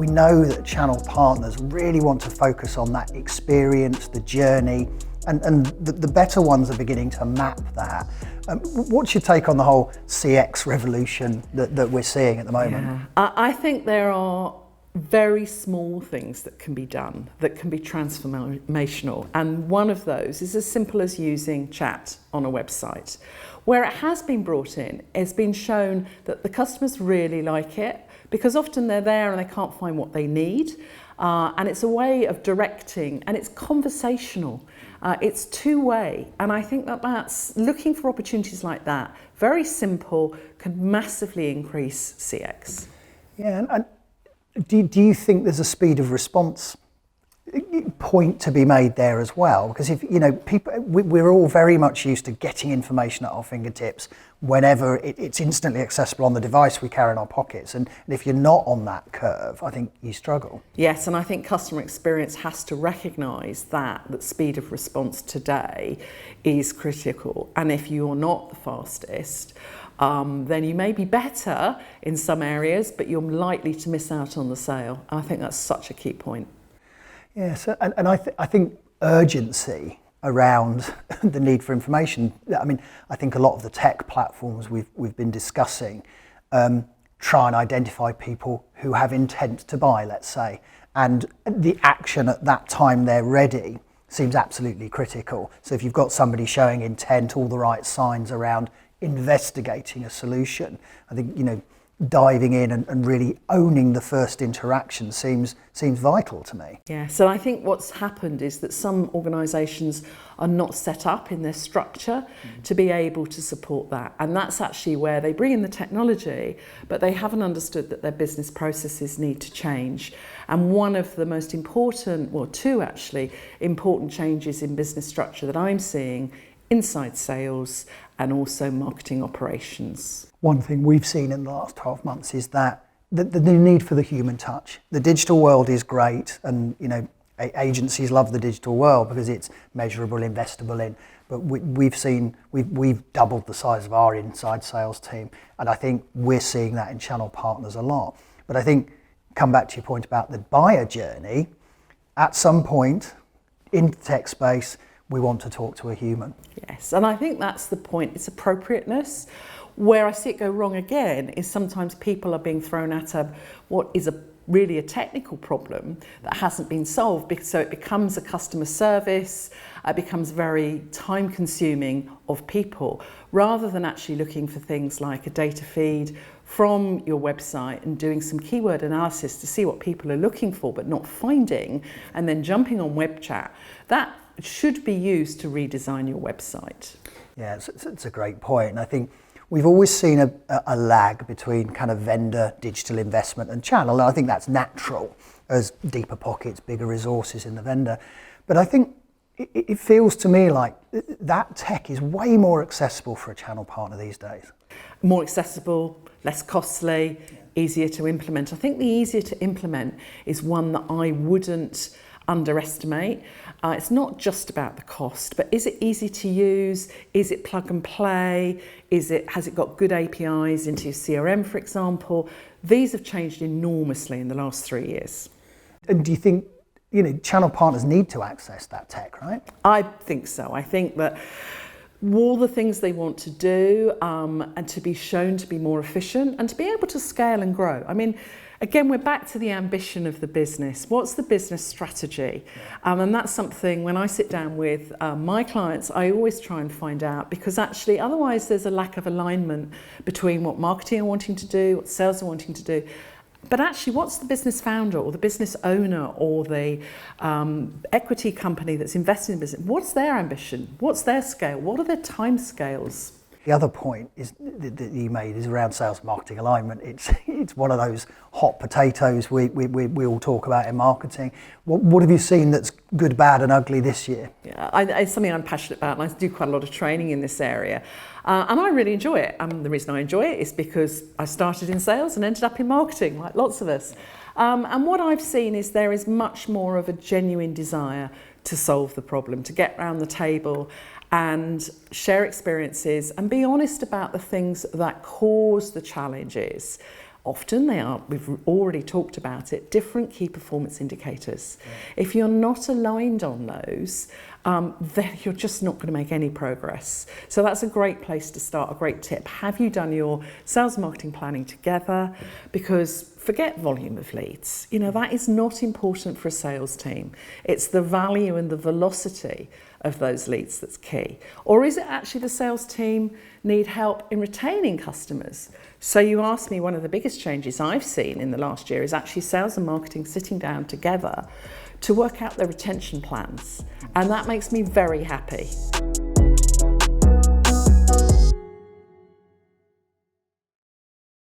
we know that channel partners really want to focus on that experience, the journey, and the better ones are beginning to map that. What's your take on the whole CX revolution that we're seeing at the moment? Yeah. I think there are very small things that can be done that can be transformational, and one of those is as simple as using chat on a website. Where it has been brought in, it's been shown that the customers really like it because often they're there and they can't find what they need, and it's a way of directing, and it's conversational. It's two-way, and I think that's looking for opportunities like that, very simple, can massively increase CX. Yeah, and do you think there's a speed of response point to be made there as well? Because if people, we're all very much used to getting information at our fingertips whenever it's instantly accessible on the device we carry in our pockets, and if you're not on that curve, I think you struggle. Yes, and I think customer experience has to recognise that speed of response today is critical, and if you're not the fastest, then you may be better in some areas, but you're likely to miss out on the sale. I think that's such a key point. Yes, and I think urgency around the need for information. I mean, I think a lot of the tech platforms we've been discussing try and identify people who have intent to buy, let's say, and the action at that time they're ready seems absolutely critical. So if you've got somebody showing intent, all the right signs around investigating a solution, I think diving in and really owning the first interaction seems vital to me. Yeah, so I think what's happened is that some organisations are not set up in their structure to be able to support that, and that's actually where they bring in the technology, but they haven't understood that their business processes need to change. And one of the most important, well, two actually important changes in business structure that I'm seeing inside sales and also marketing operations. One thing we've seen in the last 12 months is that the need for the human touch. The digital world is great, and agencies love the digital world because it's measurable, investable in. But we've doubled the size of our inside sales team, and I think we're seeing that in channel partners a lot. But I think, come back to your point about the buyer journey, at some point in the tech space, we want to talk to a human. Yes, and I think that's the point, it's appropriateness. Where I see it go wrong again is sometimes people are being thrown at what is really a technical problem that hasn't been solved, so it becomes a customer service, it becomes very time consuming of people, rather than actually looking for things like a data feed from your website and doing some keyword analysis to see what people are looking for but not finding, and then jumping on web chat. That should be used to redesign your website. Yeah, it's a great point, and I think we've always seen a lag between kind of vendor digital investment and channel, and I think that's natural as deeper pockets, bigger resources in the vendor. But I think it feels to me like that tech is way more accessible for a channel partner these days. More accessible, less costly, easier to implement. I think the easier to implement is one that I wouldn't underestimate. It's not just about the cost, but is it easy to use? Is it plug and play? Has it got good APIs into your CRM, for example? These have changed enormously in the last 3 years. And do you think channel partners need to access that tech, right? I think so. I think that all the things they want to do and to be shown to be more efficient and to be able to scale and grow. I mean, again, we're back to the ambition of the business. What's the business strategy? And that's something when I sit down with my clients, I always try and find out, because actually otherwise there's a lack of alignment between what marketing are wanting to do, what sales are wanting to do. But actually, what's the business founder or the business owner or the equity company that's investing in business? What's their ambition? What's their scale? What are their time scales? The other point is that you made is around sales marketing alignment. It's one of those hot potatoes we all talk about in marketing. What have you seen that's good, bad, and ugly this year? Yeah, it's something I'm passionate about, and I do quite a lot of training in this area, and I really enjoy it. The reason I enjoy it is because I started in sales and ended up in marketing, like lots of us. And what I've seen is there is much more of a genuine desire to solve the problem, to get around the table and share experiences and be honest about the things that cause the challenges. Often they are, we've already talked about it, different key performance indicators. If you're not aligned on those, then you're just not going to make any progress. So that's a great place to start, a great tip. Have you done your sales and marketing planning together? Because forget volume of leads. You know, that is not important for a sales team. It's the value and the velocity of those leads that's key. Or is it actually the sales team need help in retaining customers? So you asked me, one of the biggest changes I've seen in the last year is actually sales and marketing sitting down together to work out their retention plans. And that makes me very happy.